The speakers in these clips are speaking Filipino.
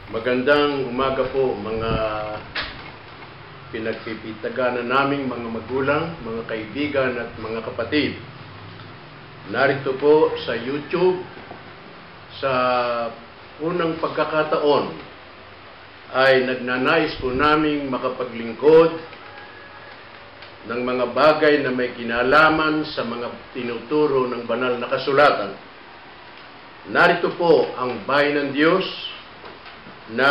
Magandang umaga po mga pinagpipitaganan naming mga magulang, mga kaibigan at mga kapatid. Narito po sa YouTube sa unang pagkakataon ay nagnanais po naming makapaglingkod ng mga bagay na may kinalaman sa mga tinuturo ng banal na kasulatan. Narito po ang bayan ng Diyos na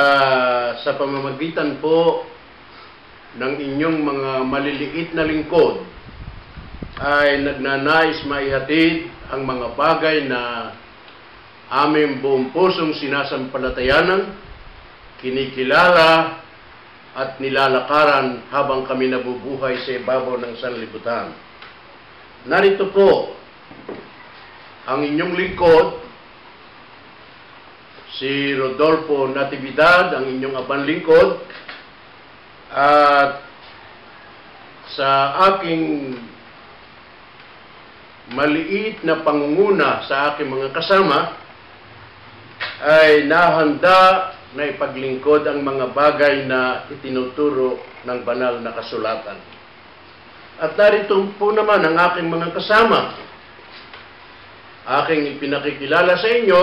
sa pamamagitan po ng inyong mga maliliit na lingkod ay nagnanais maihatid ang mga bagay na aming buong pusong sinasampalatayanan, kinikilala at nilalakaran habang kami nabubuhay sa ibabaw ng sanlibutan. Narito po ang inyong lingkod, si Rodolfo Natividad, ang inyong abanlingkod, at sa aking maliit na pangunguna sa aking mga kasama ay nahanda na ipaglingkod ang mga bagay na itinuturo ng banal na kasulatan. At narito po naman ang aking mga kasama. Aking ipinakikilala sa inyo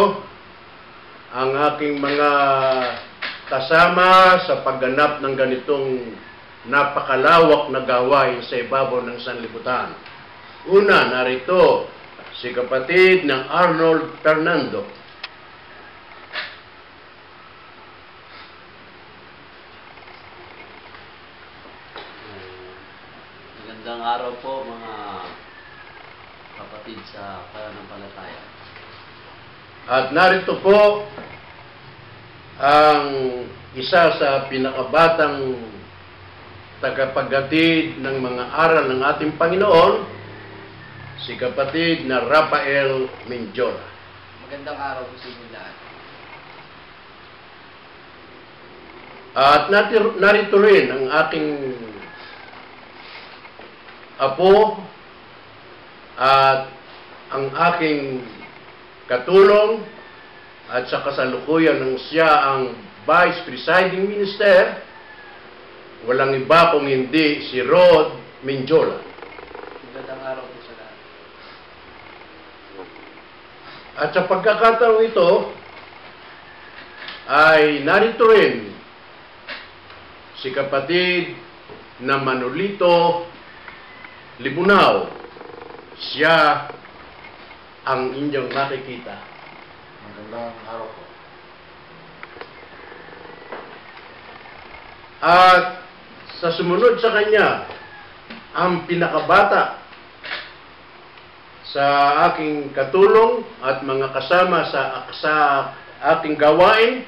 ang aking mga kasama sa pagganap ng ganitong napakalawak na gawain sa ibabaw ng sanlibutan. Una, narito si kapatid ng Arnold Fernando. Magandang araw po mga kapatid sa pananampalataya. At narito po ang isa sa pinakabatang tagapaghatid ng mga aral ng ating Panginoon, si kapatid na Rafael Menjola. Magandang araw po sa inyo lahat. At narito rin ang aking apo at ang aking katulong at sa kasalukuyan ng siya ang Vice Presiding Minister, walang iba kung hindi si Rod Menjola. Magandang araw po sa lahat. At sa pagkakataong ito ay narito rin si kapatid na Manolito Libunao. Siya ang inyong makikita. Magandang araw po. At sa sumunod sa kanya, ang pinakabata sa aking katulong at mga kasama sa ating gawain,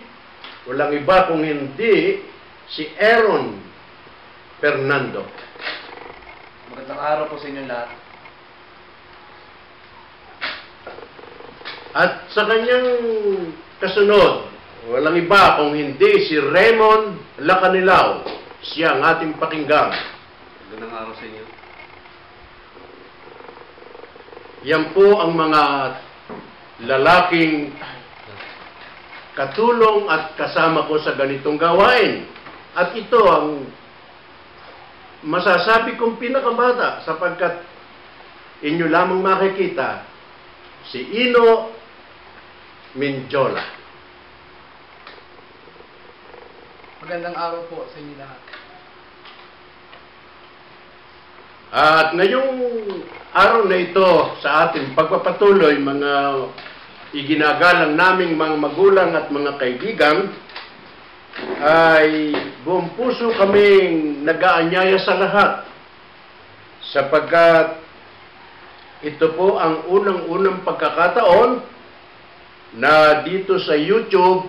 walang iba kung hindi si Aaron Fernando. Magandang araw po sa inyo lahat. At sa kanyang kasunod, walang iba kung hindi si Raymond Lacanilao. Siya ang ating pakinggan. Magandang araw sa inyo. Yan po ang mga lalaking katulong at kasama ko sa ganitong gawain. At ito ang masasabi kong pinakabata sapagkat inyo lamang makikita si Ino Menjola. Magandang araw po sa inyo lahat. At ngayong araw na ito sa ating pagpapatuloy, mga iginagalang naming mga magulang at mga kaibigan, ay buong puso kaming nag-aanyaya sa lahat sapagkat ito po ang unang-unang pagkakataon na dito sa YouTube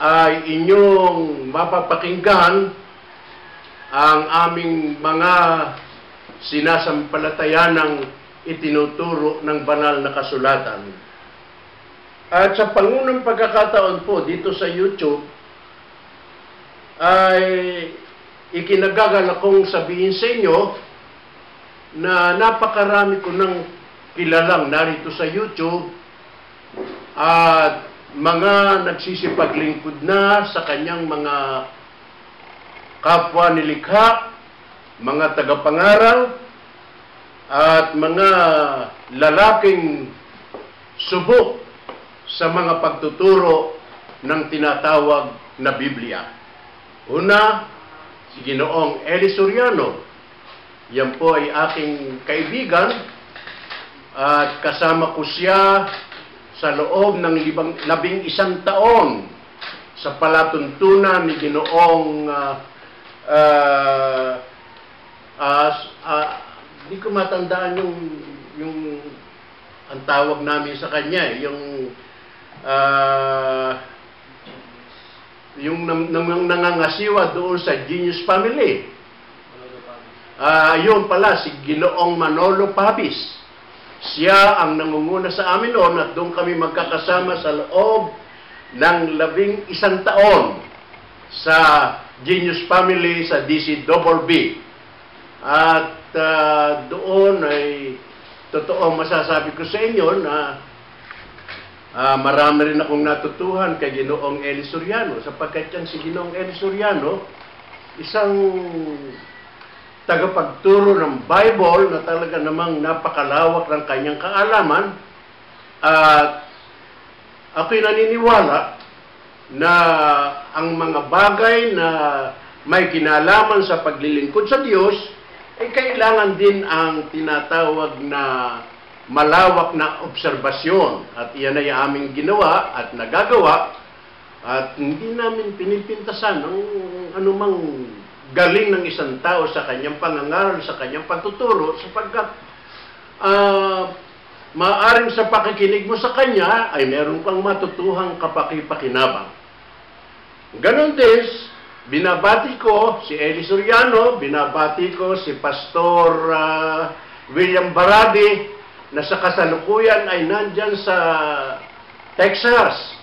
ay inyong mapapakinggan ang aming mga sinasampalatayanang itinuturo ng banal na kasulatan. At sa pangunang pagkakataon po dito sa YouTube ay ikinagagalak kong sabihin sa inyo na napakarami ko ng kilalang narito sa YouTube at mga nagsisipaglingkod na sa kanyang mga kapwa nilikha, mga tagapangaral, at mga lalaking subok sa mga pagtuturo ng tinatawag na Biblia. Una, si Ginoong Eli Soriano. Yan po ay aking kaibigan at kasama ko siya sa loob ng 11 taon sa palatuntunan ni Ginoong di ko matandaan yung ang tawag namin sa kanya, yung nangangasiwa doon sa Genius Family. Yun pala, si Ginoong Manolo Pabis. Siya ang nangunguna sa amin noon at doon kami magkakasama sa loob ng 11 taon sa Genius Family sa DCBB. At doon ay totoo masasabi ko sa inyo na marami rin akong natutuhan kay Ginoong Eli Soriano, sapagkat yan si Ginoong Eli Soriano, isang tagapagturo ng Bible na talaga namang napakalawak ng kanyang kaalaman. At ako'y naniniwala na ang mga bagay na may kinalaman sa paglilingkod sa Diyos ay kailangan din ang tinatawag na malawak na obserbasyon. At iyan ay aming ginawa at nagagawa. At hindi namin pinipintasan ang anumang galing ng isang tao sa kanyang pangangaral, sa kanyang pagtuturo, sapagkat maaaring sa pakikinig mo sa kanya ay meron kang matutuhang kapakipakinabang. Ganon din, binabati ko si Eli Soriano, binabati ko si Pastor William Baradi, na sa kasalukuyan ay nandyan sa Texas,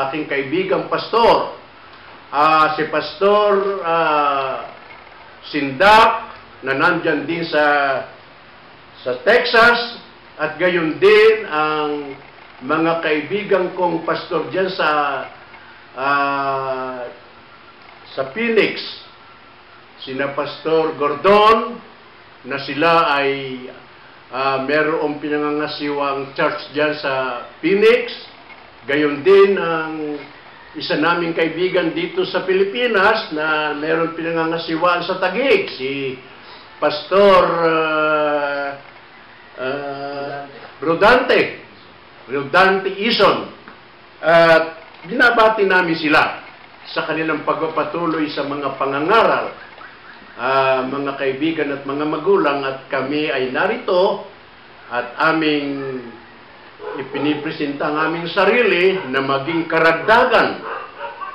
aking kaibigang pastor. Si Pastor Sindak, na nandyan din sa Texas, at gayon din ang mga kaibigan kong pastor dyan sa Phoenix, sina Pastor Gordon, na sila ay merong pinangangasiwang church dyan sa Phoenix. Gayon din ang isa naming kaibigan dito sa Pilipinas na meron pinangangasiwaan sa Taguig, si Pastor Rodante Ison. At binabati namin sila sa kanilang pagpapatuloy sa mga pangangaral, mga kaibigan at mga magulang, at kami ay narito at aming ipinipresenta ang aming sarili na maging karagdagan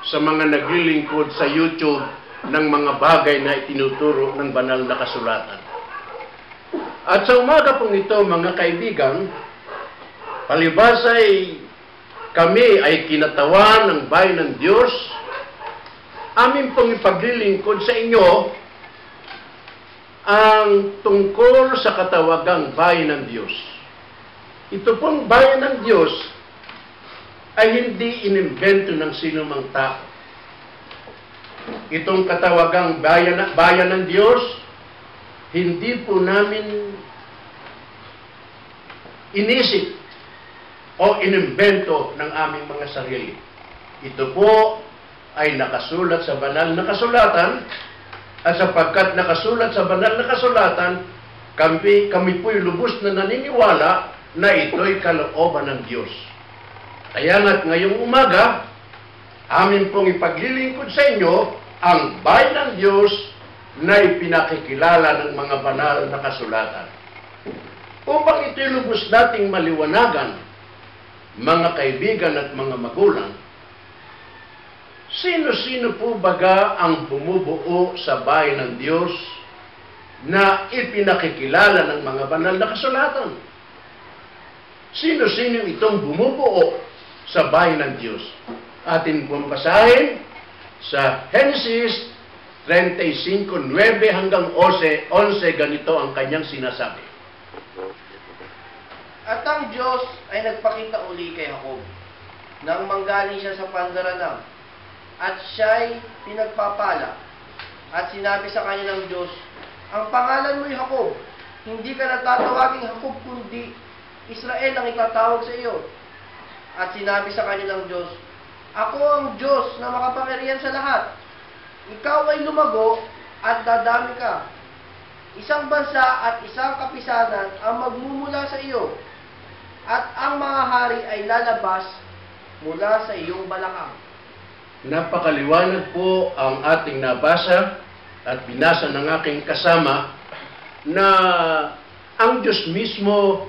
sa mga naglilingkod sa YouTube ng mga bagay na itinuturo ng banal na kasulatan. At sa umaga pong ito, mga kaibigan, palibas ay kami ay kinatawan ng bayan ng Diyos, amin pong ipaglilingkod sa inyo ang tungkol sa katawagang bayan ng Diyos. Ito pong bayan ng Diyos ay hindi inimbento ng sinumang tao. Itong katawagang bayan ng Diyos, hindi po namin inisip o inimbento ng aming mga sarili. Ito po ay nakasulat sa banal na kasulatan, at sapagkat nakasulat sa banal na kasulatan, kami po'y lubos na naniniwala na ito'y kalooban ng Diyos. Kaya nga't ngayong umaga, amin pong ipaglilingkod sa inyo ang bayan ng Diyos na ipinakikilala ng mga banal na kasulatan. Upang ito'y lubos nating maliwanagan, mga kaibigan at mga magulang, sino-sino po baga ang bumubuo sa bayan ng Diyos na ipinakikilala ng mga banal na kasulatan? Sino-sino itong bumubuo sa bayan ng Diyos? Atin pong basahin sa Genesis 35:9 hanggang 11, ganito ang kanyang sinasabi. At ang Diyos ay nagpakita uli kay Jacob nang manggaling siya sa pandaranam. At siya'y pinagpapala. At sinabi sa kanya ng Diyos, ang pangalan mo'y Jacob. Hindi ka natatawaging Jacob, kundi Israel ang itatawag sa iyo. At sinabi sa kanya ng Diyos, ako ang Diyos na makapangyarihan sa lahat. Ikaw ay lumago at dadami ka. Isang bansa at isang kapisanan ang magmumula sa iyo. At ang mga hari ay lalabas mula sa iyong balakang. Napakaliwanag po ang ating nabasa at binasa ng aking kasama na ang Diyos mismo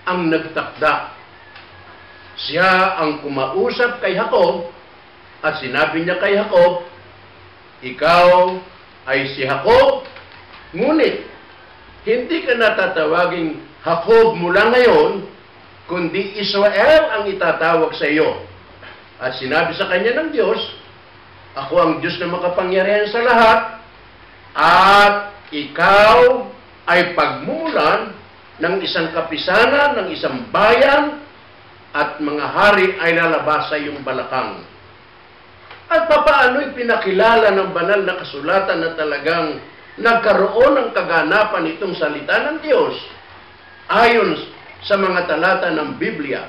ang nagtakda. Siya ang kumausap kay Jacob at sinabi niya kay Jacob, ikaw ay si Jacob, ngunit hindi ka natatawaging Jacob mula ngayon, kundi Israel ang itatawag sa iyo. At sinabi sa kanya ng Diyos, ako ang Diyos na makapangyarihan sa lahat, at ikaw ay pagmumulan ng isang kapisanan, ng isang bayan, at mga hari ay lalabas sa iyong balakang. At papaano'y pinakilala ng banal na kasulatan na talagang nagkaroon ng kaganapan itong salita ng Diyos ayon sa mga talata ng Biblia.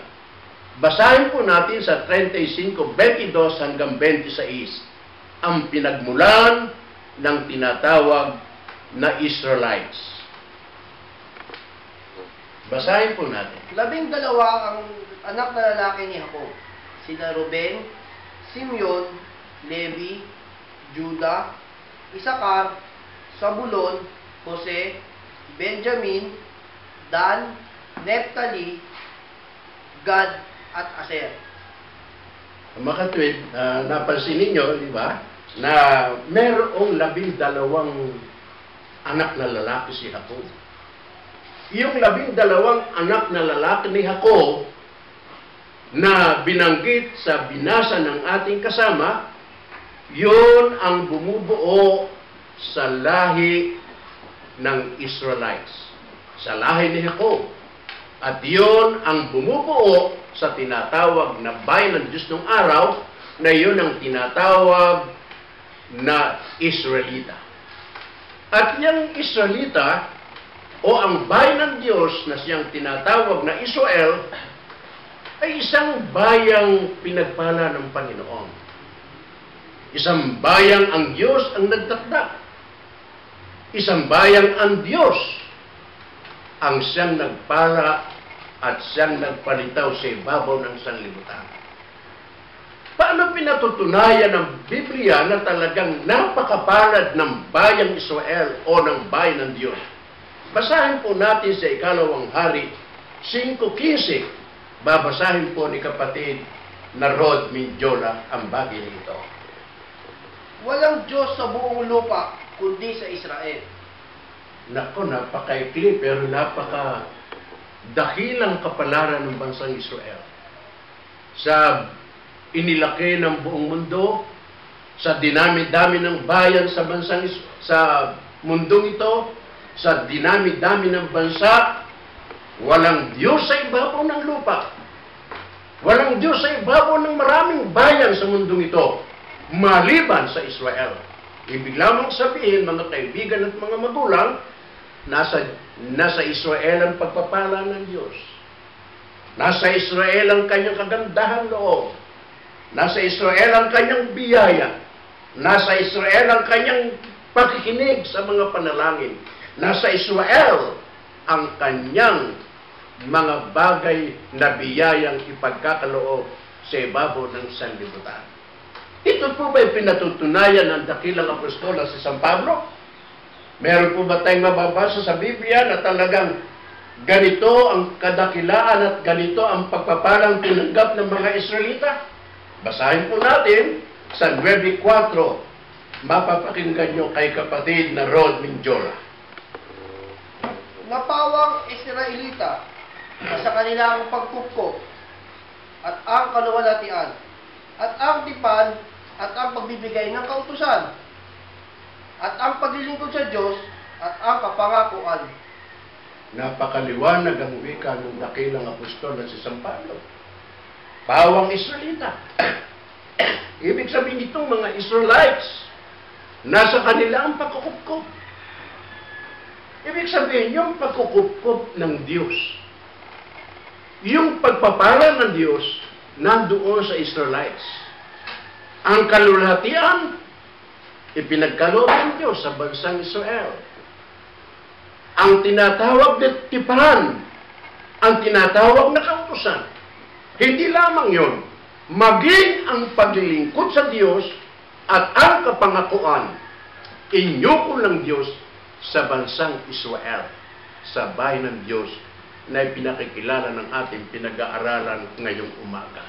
Basahin po natin sa 35:22 hanggang 26 ang pinagmulan ng tinatawag na Israelites. Basahin po natin. 12 ang anak na lalaki ni Jacob. Sina Ruben, Simeon, Levi, Juda, Isakar, Zabulon, Jose, Benjamin, Dan, Neptali, Gad, at Aser. Mga katwid, napansin ninyo, di ba, na merong 12 anak na lalaki si Jacob. Yung 12 anak na lalaki ni Jacob na binanggit sa binasa ng ating kasama, yun ang bumubuo sa lahi ng Israelites, sa lahi ni Jacob. At yun ang bumubuo sa tinatawag na bayan ng Diyos ng araw, na yun ang tinatawag na Israelita. At yung Israelita, o ang bayan ng Diyos na siyang tinatawag na Israel, ay isang bayang pinagpala ng Panginoon. Isang bayang ang Diyos ang nagtakda. Isang bayang ang Diyos ang siyang nagpala at siyang nagpalitaw sa ibabaw ng sanlibutan. Paano pinatutunayan ng Biblia na talagang napakapalad ng bayang Israel o ng bayan ng Diyos? Basahin po natin sa 2 Hari 5:15. Babasahin po ni kapatid na Rod Mindiola ang bagay nito. Walang Diyos sa buong lupa, kundi sa Israel. Nako, napakaikli pero napakadakilang kapalaran ng bansang Israel. Sa inilaki ng buong mundo, sa dinami-dami ng bayan sa bansang sa mundong ito, sa dinami-dami ng bansa, walang Diyos sa ibabaw ng lupa. Walang Diyos sa ibabaw ng maraming bayan sa mundong ito, maliban sa Israel. Ibig lamang sabihin, mga kaibigan at mga magulang, nasa Israel ang pagpapala ng Diyos. Nasa Israel ang kanyang kagandahan loob. Nasa Israel ang kanyang biyaya. Nasa Israel ang kanyang pakikinig sa mga panalangin. Nasa Israel ang kanyang mga bagay na biyayang ipagkakaloob sa ibabaw ng sanlibutan. Ito po ba'y pinatutunayan ng dakilang apostol na si San Pablo? Meron po ba tayong mababasa sa Biblia na talagang ganito ang kadakilaan at ganito ang pagpapalang tinanggap ng mga Israelita? Basahin po natin sa 9:4. Mapapakinggan nyo kay kapatid na Rod Mindiola. Napawang Israelita na sa kanilang pagkupkop at ang kaluwalhatian at ang tipan at ang pagbibigay ng kautusan at ang paglilingkod sa Diyos at ang kapangakuan. Napakaliwanag ang wika ng dakilang apostol na si San Pablo. Pawang Israelita. Ibig sabihin itong mga Israelites, nasa kanila ang pagkukupkup. Ibig sabihin, yung pagkukupkup ng Diyos, yung pagpapala ng Diyos, nandoon sa Israelites. Ang kalulatian, ipinagkaloob ng Diyos sa bansang Israel. Ang tinatawag na tipahan, ang tinatawag na kautusan, hindi lamang yon, maging ang paglilingkod sa Diyos at ang kapangakuan, inyuko ng Diyos sa bansang Israel, sa bayan ng Diyos na ipinakikilala ng ating pinag-aaralan ngayong umaga.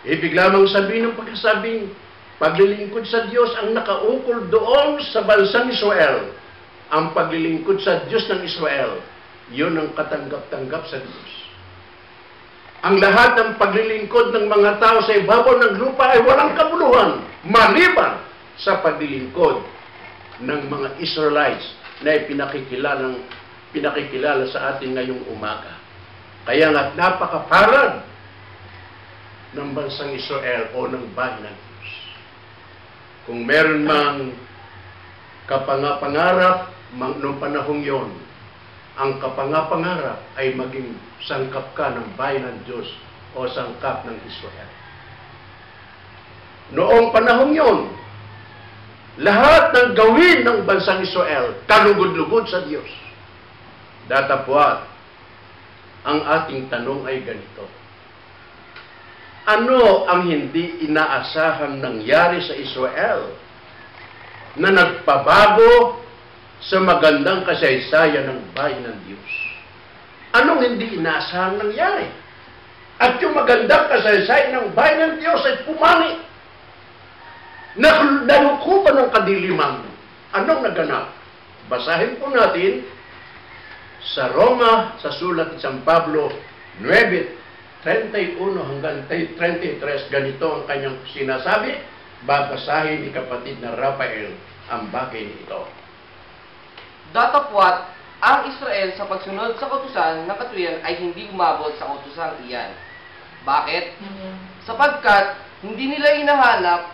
Ibig lamang sabihin ng pagkasabing, paglilingkod sa Diyos ang nakaukol doon sa bansang Israel. Ang paglilingkod sa Diyos ng Israel, yun ang katanggap-tanggap sa Diyos. Ang lahat ng paglilingkod ng mga tao sa ibabaw ng lupa ay walang kabuluhan, maliban sa paglilingkod ng mga Israelites na pinakikilala sa atin ngayong umaga. Kaya nga napakapalad ng bansang Israel o ng bayan ng Diyos. Kung meron mang kapangapangarap noong panahong yon, ang kapangapangarap ay maging sangkap ka ng bayan ng Diyos o sangkap ng Israel. Noong panahong yon, lahat ng gawin ng bansang Israel, kalugod-lugod sa Diyos. Datapwat, ang ating tanong ay ganito. Ano ang hindi inaasahang nangyari sa Israel na nagpabago sa magandang kasaysayan ng bayan ng Diyos? Anong hindi inaasahang nangyari? At yung magandang kasaysayan ng bayan ng Diyos ay pumani. Nalukupan ng kadiliman. Anong naganap? Basahin po natin sa Roma, sa sulat ni San Pablo 9:31 hanggang 33, ganito ang kanyang sinasabi. Babasahin ni kapatid na Rafael ang bagay nito. Datapwat, ang Israel sa pagsunod sa kautusan ng katuwiran ay hindi umabot sa kautusang iyan. Bakit? Sapagkat hindi nila hinahanap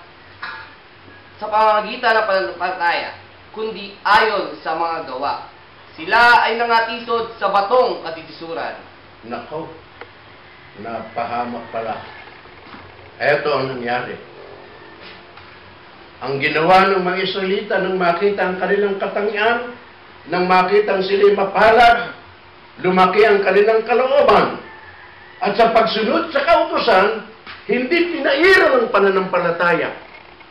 sa pamamagitan ng pananampalataya, kundi ayon sa mga gawa. Sila ay nangatisod sa batong katitisuran. Nako, napahamak pala. Ito ang nangyari. Ang ginawa ng mga Israelita nang makita ang kanilang katangian, nang makita ang sila'y mapalad, lumaki ang kanilang kalooban. At sa pagsunod sa kautusan, hindi pinairal ang pananampalataya,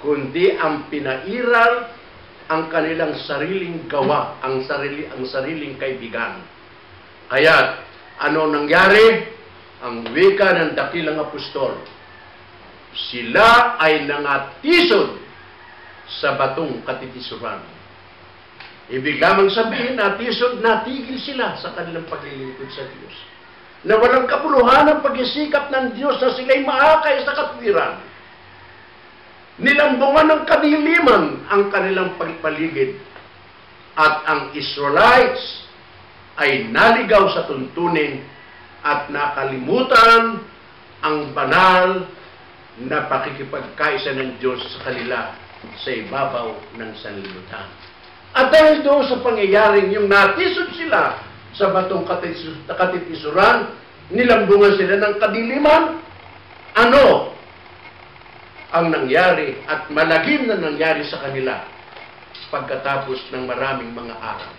kundi ang pinairal ang kanilang sariling gawa, ang sariling kaibigan. Kaya, ano nangyari? Ang wika ng dakilang apostol, sila ay nangatisod sa batong katitisuran. Ibig lamang sabihin, natigil sila sa kanilang paglilingkod sa Diyos. Na walang kapuluhan ang pagsisikap ng Diyos na sila'y maakay sa katwiran. Nilambungan ng kadiliman ang kanilang pagpaligid. At ang Israelites ay naligaw sa tuntunin at nakalimutan ang banal na pakikipagkaisa ng Diyos sa kanila sa ibabaw ng sanlibutan. At dahil doon sa pangyayaring yung natisod sila sa batong katitisuran, nilambungan sila ng kadiliman, ano ang nangyari at malagim na nangyari sa kanila pagkatapos ng maraming mga araw.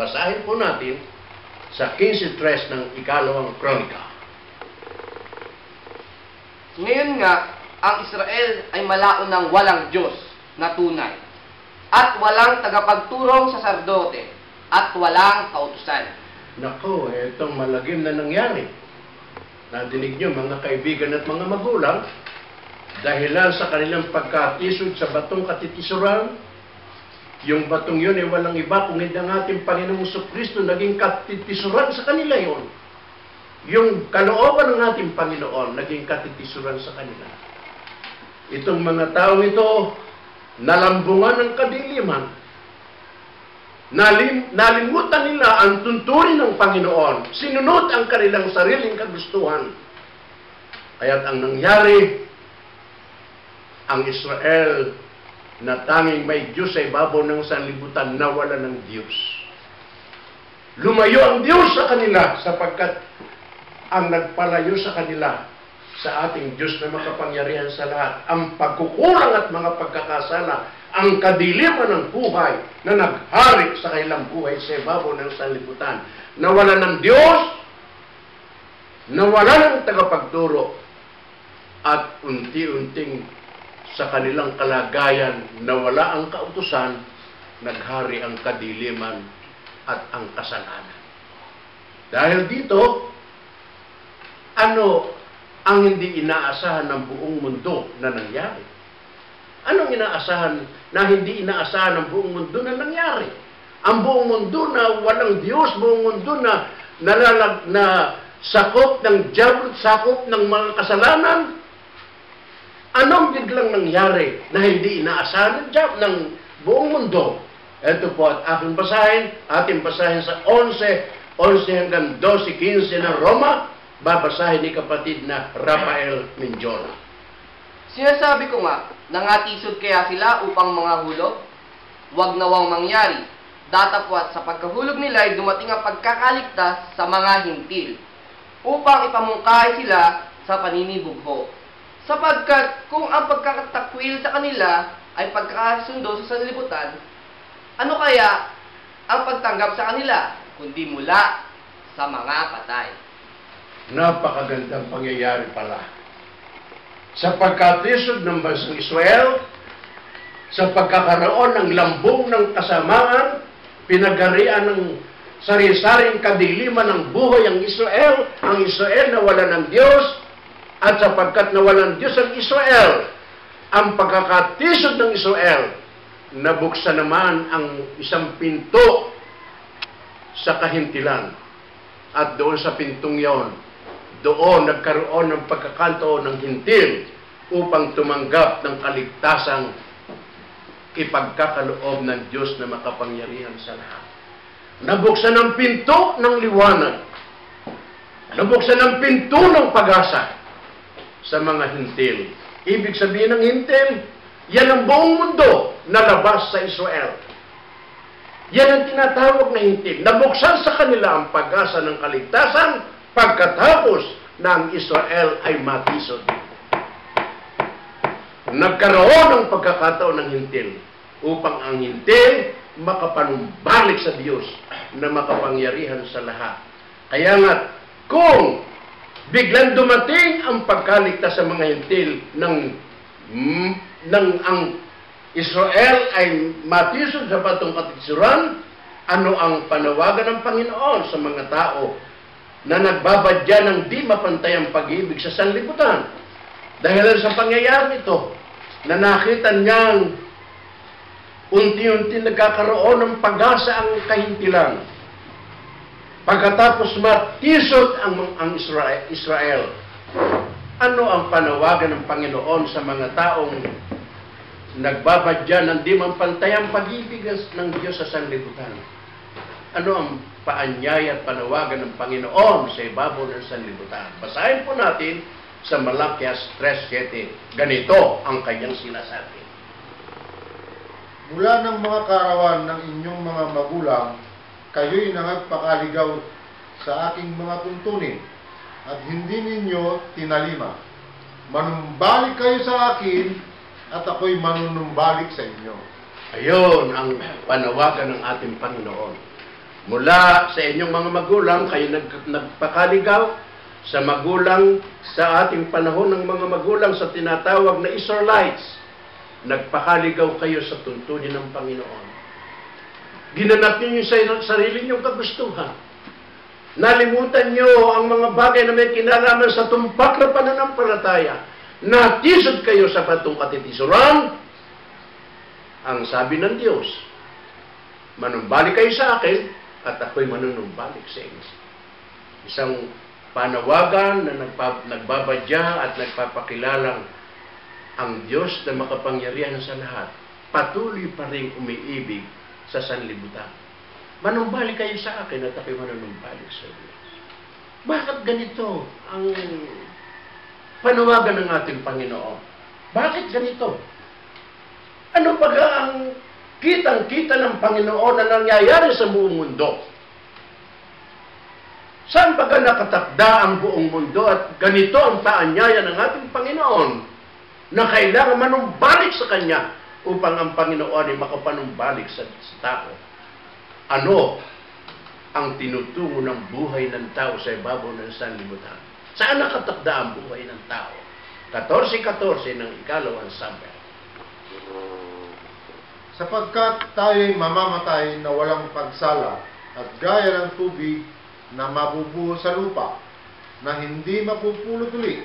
Basahin po natin sa 15:3 ng ikalawang kronika. Ngayon nga, ang Israel ay malao ng walang Diyos na tunay, at walang tagapagturong saserdote, at walang kautusan. Nako, itong malagim na nangyari. Nadinig nyo mga kaibigan at mga magulang, dahilan sa kanilang pagkatisod sa batong katitisuran, yung batong yun ay walang iba kung hindi ang ating Panginoong Jesucristo naging katitisuran sa kanila yon. Yung kalooban ng ating Panginoon naging katitisuran sa kanila. Itong mga taong ito, nalambungan ng kadiliman. Nalimutan nila ang tuntunin ng Panginoon. Sinunod ang kanilang sariling kagustuhan. Kaya't ang nangyari, ang Israel na tanging may Diyos sa ibabaw ng sanlibutan, nawala ng Diyos. Lumayo ang Diyos sa kanila sapagkat ang nagpalayo sa kanila sa ating Diyos na makapangyarihan sa lahat, ang pagkukulang at mga pagkakasala, ang kadiliman ng buhay na naghari sa kanilang buhay sa ibabaw ng sanlibutan. Nawala ng Diyos, nawala ng tagapagturo, at unti-unting sa kanilang kalagayan, nawala ang kautusan, naghari ang kadiliman at ang kasalanan. Dahil dito, ano ang hindi inaasahan ng buong mundo na nangyari? Anong inaasahan na hindi inaasahan ng buong mundo na nangyari? Ang buong mundo na walang Diyos, buong mundo na sakop ng diablo, sakop ng mga kasalanan. Anong biglang nangyari na hindi inaasahan ng buong mundo? Ito po at ating basahin sa 11 hanggang 12-15 ng Roma, babasahin ni kapatid na Rafael Menjola. Sinasabi ko nga, nangatisod kaya sila upang mga hulog? Huwag nawang mangyari. Datapwat sa pagkahulog nila ay dumating ang pagkakaligtas sa mga hintil, upang ipamungkahi sila sa paninibugho. Sapagkat kung ang pagkakatakwil sa kanila ay pagkakasundo sa sanlibutan, ano kaya ang pagtanggap sa kanila, kundi mula sa mga patay? Napakagandang pangyayari pala. Sa pagkatisod ng bansang Israel, sa pagkakaroon ng lambong ng kasamaan, pinagarian ng sari-saring kadiliman ng buhay ang Israel nawala ng Diyos, at sapagkat nawala ng Diyos ang Israel, ang pagkakatisod ng Israel, nabuksan naman ang isang pinto sa kahintilan. At doon sa pintong yon, doon nagkaroon ng pagkakanto ng hintil upang tumanggap ng kaligtasang ipagkakaloob ng Diyos na makapangyarihan sa lahat. Nabuksan ang pinto ng liwanag. Nabuksan ang pinto ng pag-asa sa mga hintil. Ibig sabihin ng hintil, yan ang buong mundo na labas sa Israel. Yan ang tinatawag na hintil. Nabuksan sa kanila ang pag-asa ng kaligtasan pagkatapos na ang Israel ay matisod. Nagkaroon ng pagkakataon ng hintil upang ang hintil makapanumbalik sa Diyos na makapangyarihan sa lahat. Kaya nga, kung biglang dumating ang pagkaligtas sa mga hintil ng ang Israel ay matisod sa patong katisuran, ano ang panawagan ng Panginoon sa mga tao na nagbabadya ng di mapantayang pag-ibig sa sanlibutan? Dahil sa pangyayari ito, na nakita niyang unti-unti nagkakaroon ng pag-asa ang kahintilan. Pagkatapos matisod ang Israel, ano ang panawagan ng Panginoon sa mga taong nagbabadya ng di mapantayang pag-ibig ng Diyos sa sanlibutan? Ano ang paanyaya at panawagan ng Panginoon sa ibabaw ng sanlibutan? Basahin po natin sa Malakias 3:7. Ganito ang kanyang sinasabi. Mula ng mga karawan ng inyong mga magulang, kayo'y nangagpakaligaw sa aking mga tuntunin, at hindi ninyo tinalima. Manumbalik kayo sa akin, at ako'y manunumbalik sa inyo. Ayon ang panawagan ng ating Panginoon. Mula sa inyong mga magulang, kayo nagpakaligaw sa magulang sa ating panahon ng mga magulang sa tinatawag na Israelites. Nagpakaligaw kayo sa tuntunin ng Panginoon. Ginanap ninyo sa sarili niyong kagustuhan. Nalimutan niyo ang mga bagay na may kinalaman sa tumpak na pananampalataya. Natisod kayo sa patong katitisuran. Ang sabi ng Diyos, manumbalik kayo sa akin at ako'y manunumbalik sa inyo. Isang panawagan na nagbabadya at nagpapakilalang ang Diyos na makapangyarihan sa lahat, patuloy pa rin umiibig sa sanlibutan. Manumbalik kayo sa akin at ako'y manunumbalik sa inyo. Bakit ganito ang panawagan ng ating Panginoon. Bakit ganito? Ano pa ang kitang-kita ng Panginoon na nangyayari sa buong mundo? Saan ba nakatakda ang buong mundo at ganito ang paanyaya ng ating Panginoon na kailangan manumbalik sa Kanya upang ang Panginoon ay makapanumbalik sa tao? Ano ang tinutungo ng buhay ng tao sa ibabaw ng sanlibutan? Saan nakatakda ang buhay ng tao? 14:14 ng ikalawang sample. Sapagkat tayo'y mamamatay na walang pagsala at gaya ng tubig na mabubuho sa lupa, na hindi mapupulot uli,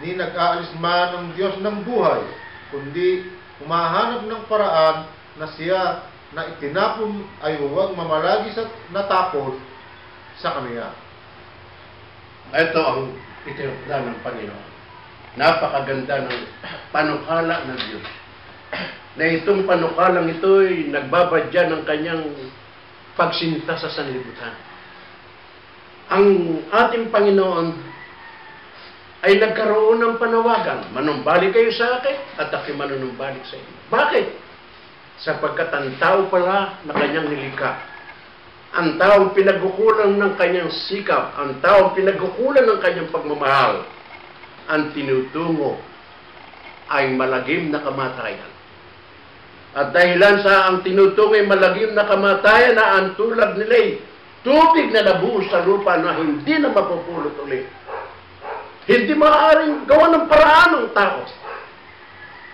ni nag-aalis man ng Diyos ng buhay, kundi humahanap ng paraan na siya na itinapon ay huwag mamalagi sa natapon sa Kanya. Ito ang itinukla ng Panginoon. Napakaganda ng panukala ng Diyos. Na itong panukalang ito ay nagbabadya ng Kanyang pagsinta sa sanlibutan. Ang ating Panginoon ay nagkaroon ng panawagan, manumbalik kayo sa akin at ako'y manunumbalik sa inyo. Bakit? Sapagkat ang tao pala na Kanyang nilikha, ang taong pinagkukulang ng Kanyang sikap, ang taong pinagkukulang ng Kanyang pagmamahal, ang tinutungo ay malagim na kamatayan. At dahilan sa ang tinutungo ay malagim na kamatayan na ang tulad nila'y tubig na nabuo sa lupa na hindi na mapupulot ulit. Hindi maaaring gawa ng paraan ng tao.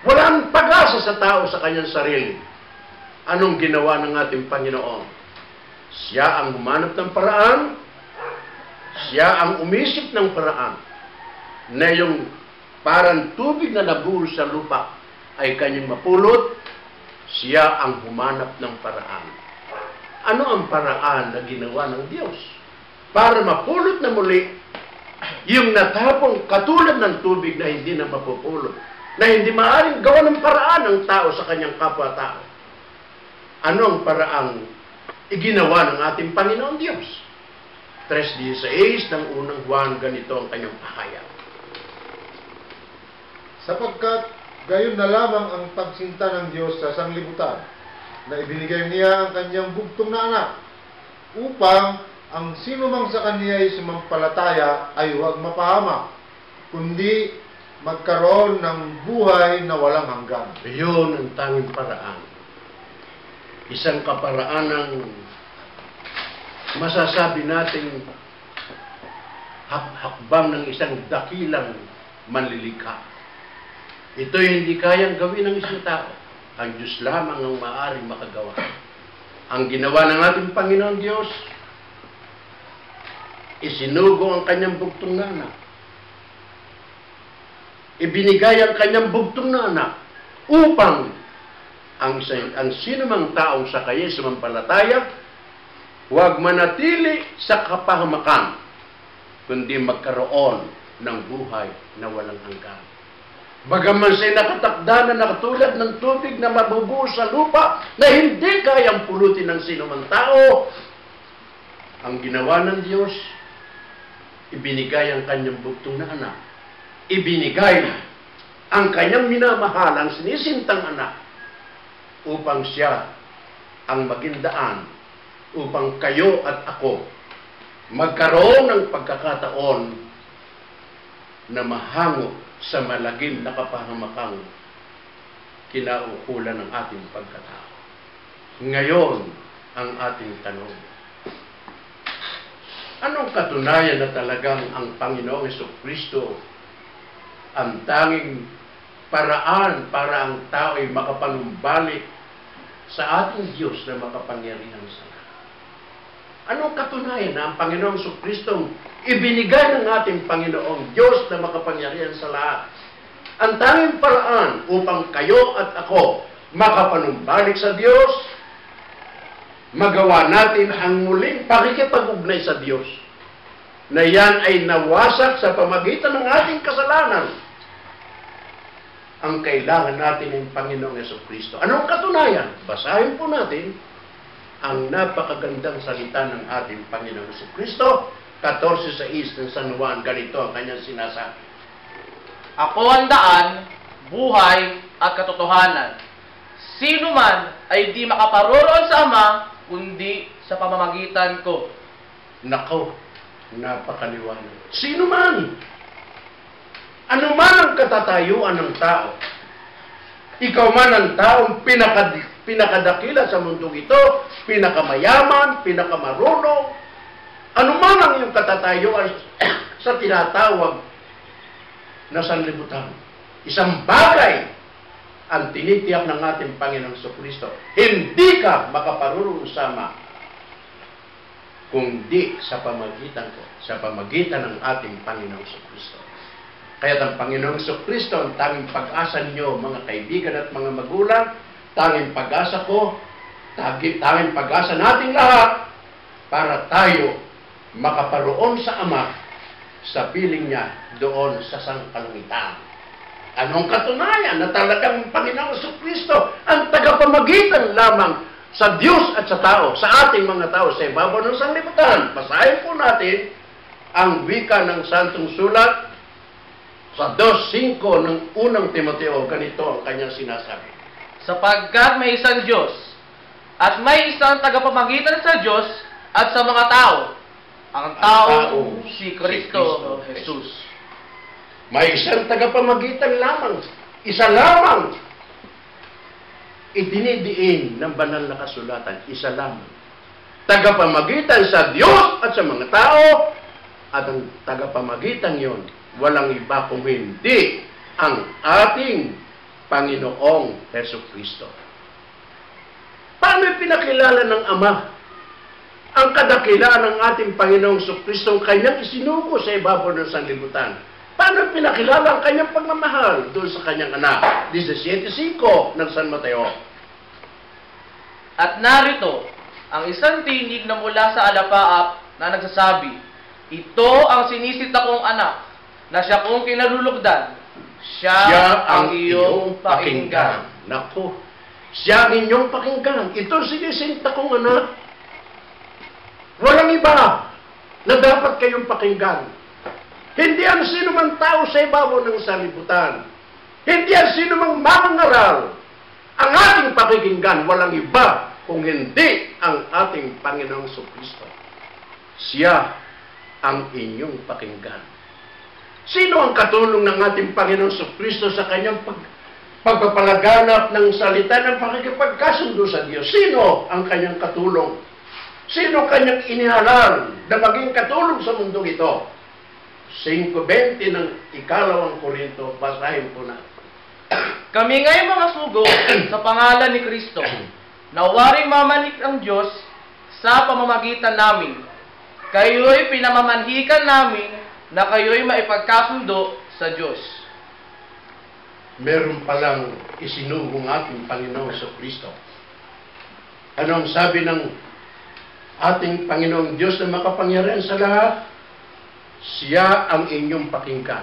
Walang pag-asa sa tao sa kanyang sarili. Anong ginawa ng ating Panginoon? Siya ang humanap ng paraan, siya ang umisip ng paraan, na yung parang tubig na nabuo sa lupa ay kanyang mapulot, siya ang humanap ng paraan. Ano ang paraan na ginawa ng Diyos? Para mapulot na muli yung natapong katulad ng tubig na hindi na mapupulot, na hindi maaaring gawa ng paraan ng tao sa kanyang kapwa-tao. Ano ang paraang iginawa ng ating Panginoon Diyos? 3:16 ng unang Juan, ganito ang kanyang pahayag. Sapagkat Gayon na lamang ang pagsinta ng Diyos sa sanglibutan, na ibinigay niya ang kanyang bugtong na anak, upang ang sinumang sa kanya ay sumampalataya ay huwag mapahamak, kundi magkaroon ng buhay na walang hanggan. Iyon ang tanging paraan. Isang kaparaan ng masasabi nating hakbang ng isang dakilang manlilikha. Ito'y hindi kayang gawin ng isang tao. Ang Diyos lamang ang maaaring makagawa. Ang ginawa ng ating Panginoon Diyos, isinugo ang kanyang bugtong na anak. Ibinigay ang kanyang bugtong na anak upang ang sinumang taong sa kanya sumampalataya, huwag manatili sa kapahamakan, kundi magkaroon ng buhay na walang hanggan. Bagaman siya'y nakatakda na nakatulad ng tubig na mabubuo sa lupa na hindi kayang pulutin ng sinumang tao, ang ginawa ng Diyos, ibinigay ang kanyang bugtong na anak. Ibinigay ang kanyang minamahal, ang sinisintang anak, upang siya ang maging daan, upang kayo at ako magkaroon ng pagkakataon na mahango sa malagim na kapahamakang kinaukulan ng ating pagkatao. Ngayon, ang ating tanong, anong katunayan na talagang ang Panginoong Jesucristo ang tanging paraan para ang tao ay makapanumbalik sa ating Diyos na makapangyarihan sa lahat? Anong katunayan na ang Panginoong Jesucristo ibinigay ng ating Panginoong Diyos na makapangyarihan sa lahat? Ang tanging paraan upang kayo at ako makapanumbalik sa Diyos, magawa natin ang muling pakikipag-ugnay sa Diyos, na yan ay nawasak sa pamagitan ng ating kasalanan. Ang kailangan natin ng Panginoong Jesucristo. Anong katunayan? Basahin po natin ang napakagandang salita ng ating Panginoong Jesucristo. 14:6 ng San Juan, ganito ang kanyang sinasabi. Ako ang daan, buhay, at katotohanan. Sino man ay di makaparoroon sa Ama, kundi sa pamamagitan ko. Nako, napakaliwanag. Sino man? Ano man ang katatayuan ng tao? Ikaw man ang taong pinakadakila sa mundong ito, pinakamayaman, pinakamarunong, ano man ang iyong katatayuan sa tinatawag na sanlibutan. Isang bagay ang tinitiyak ng ating Panginoong Jesucristo. Hindi ka makaparurong sa Ama, kundi sa pamagitan ko, sa pamagitan ng ating Panginoong Jesucristo. Kaya ang Panginoong Jesucristo ang tanging pag-asa ninyo, mga kaibigan at mga magulang, tanging pag-asa ko, tanging pag-asa nating lahat, para tayo makaparoon sa Ama sa piling niya doon sa sangkalangitan. Anong katunayan na talagang Panginoong Jesucristo ang tagapamagitan lamang sa Diyos at sa tao, sa ating mga tao, sa ibabaw ng sanlibutan? Basahin po natin ang wika ng Santong Sulat sa 2:5 ng unang Timoteo. Ganito ang kanyang sinasabi. Sapagkat may isang Diyos, at may isang tagapamagitan sa Diyos at sa mga tao, ang taong si Kristo Jesus. May isang tagapamagitan lamang, isa lamang. Idinidiin ng banal na kasulatan, isa lamang. Tagapamagitan sa Diyos at sa mga tao, at ang tagapamagitan yon, walang iba kung hindi ang ating Panginoong Jesucristo. Paano pinakilala ng Ama ang kadakilaan ng ating Panginoong Jesucristo, ang kanyang isinuko sa ibabaw ng sanlibutan? Paano pinakilala ang kanyang pagmamahal doon sa kanyang anak? 17:5 ng San Mateo. At narito, ang isang tinig na mula sa alapaap na nagsasabi, ito ang sinisita kong anak, na siya kong kinalulugdan. Siya ang iyong pakinggan. Naku, siya ang inyong pakinggan. Ito sinisinta kong anak. Walang iba na dapat kayong pakinggan. Hindi ang sino mang tao sa ibabaw ng sanlibutan. Hindi ang sino mang mangangaral. Ang ating pakikinggan, walang iba kung hindi ang ating Panginoong Jesucristo. Siya ang inyong pakinggan. Sino ang katulong ng ating Panginoong Jesucristo sa kanyang pagpapalaganap ng salita ng pakikipagkasundo sa Diyos? Sino ang kanyang katulong? Sino kanyang inihalal na maging katulong sa mundong ito? 5:20 ng 2 Korinto, basahin po na. Kami nga'y mga sugo sa pangalan ni Kristo, nawaring mamanik ang Diyos sa pamamagitan namin. Kayo'y pinamamanhikan namin na kayo'y maipagkasundo sa Diyos. Meron palang isinugong ating Panginoong Jesucristo. Anong sabi ng ating Panginoong Diyos na makapangyarihan sa lahat? Siya ang inyong pakinggan.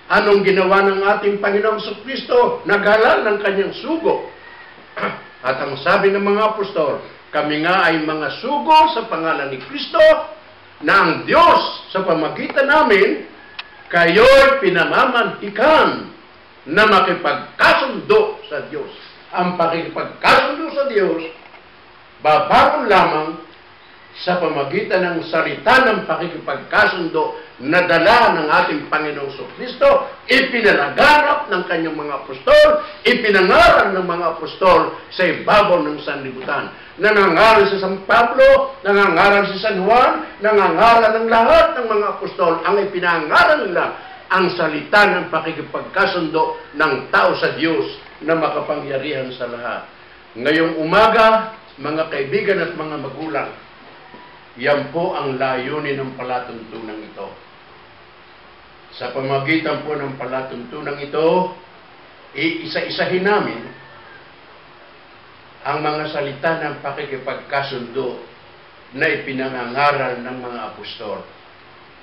Anong ginawa ng ating Panginoong Jesucristo? Naghalal ng kanyang sugo. At ang sabi ng mga apostol, kami nga ay mga sugo sa pangalan ni Kristo, na ang Diyos sa pamagitan namin, kayo'y pinamamanhikan na makipagkasundo sa Diyos. Ang pakipagkasundo sa Diyos, babangon lamang sa pamagitan ng salita ng pakikipagkasundo na dala ng ating Panginoong Jesucristo, ipinalaganap ng kanyang mga apostol, ipinangaral ng mga apostol sa ibabaw ng sanlibutan. Nangangaral si San Pablo, nangangaral si San Juan, nangangaral ng lahat ng mga apostol. Ang ipinangaral nila ang salita ng pakikipagkasundo ng tao sa Diyos na makapangyarihan sa lahat. Ngayong umaga, mga kaibigan at mga magulang, yan po ang layunin ng palatuntunan ito. Sa pamagitan po ng palatuntunan ito, iisa-isahin namin ang mga salita ng pakikipagkasundo na ipinangangaral ng mga apostol.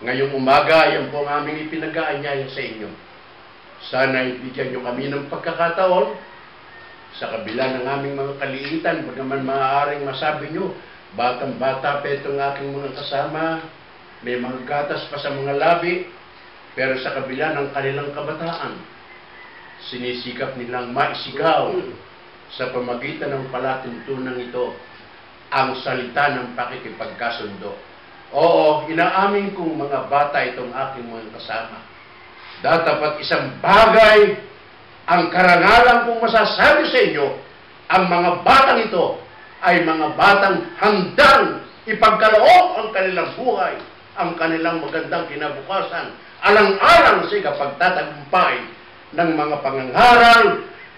Ngayong umaga, yan po ang aming ipinag-aanyaya sa inyo. Sana ibigyan nyo kami ng pagkakataon sa kabila ng aming mga kaliitan, bagaman maaaring masabi nyo, batang-bata pa itong aking mga kasama, may mga gatas pa sa mga labi, Pero sa kabila ng kanilang kabataan, sinisikap nilang maisigaw sa pamagitan ng palatuntunan ito ang salita ng pakikipagkasundo. Oo, inaamin kong mga bata itong aking mga kasama. Dapat isang bagay ang karangalan kong masasabi sa inyo, ang mga batang ito ay mga batang handang ipagkaloob ang kanilang buhay, ang kanilang magandang kinabukasan, alang-alang sa ikapagtatagumpay ng mga pangangaral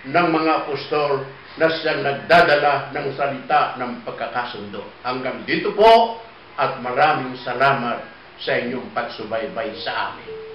ng mga apostol na siyang nagdadala ng salita ng pagkakasundo. Hanggang dito po at maraming salamat sa inyong pagsubaybay sa amin.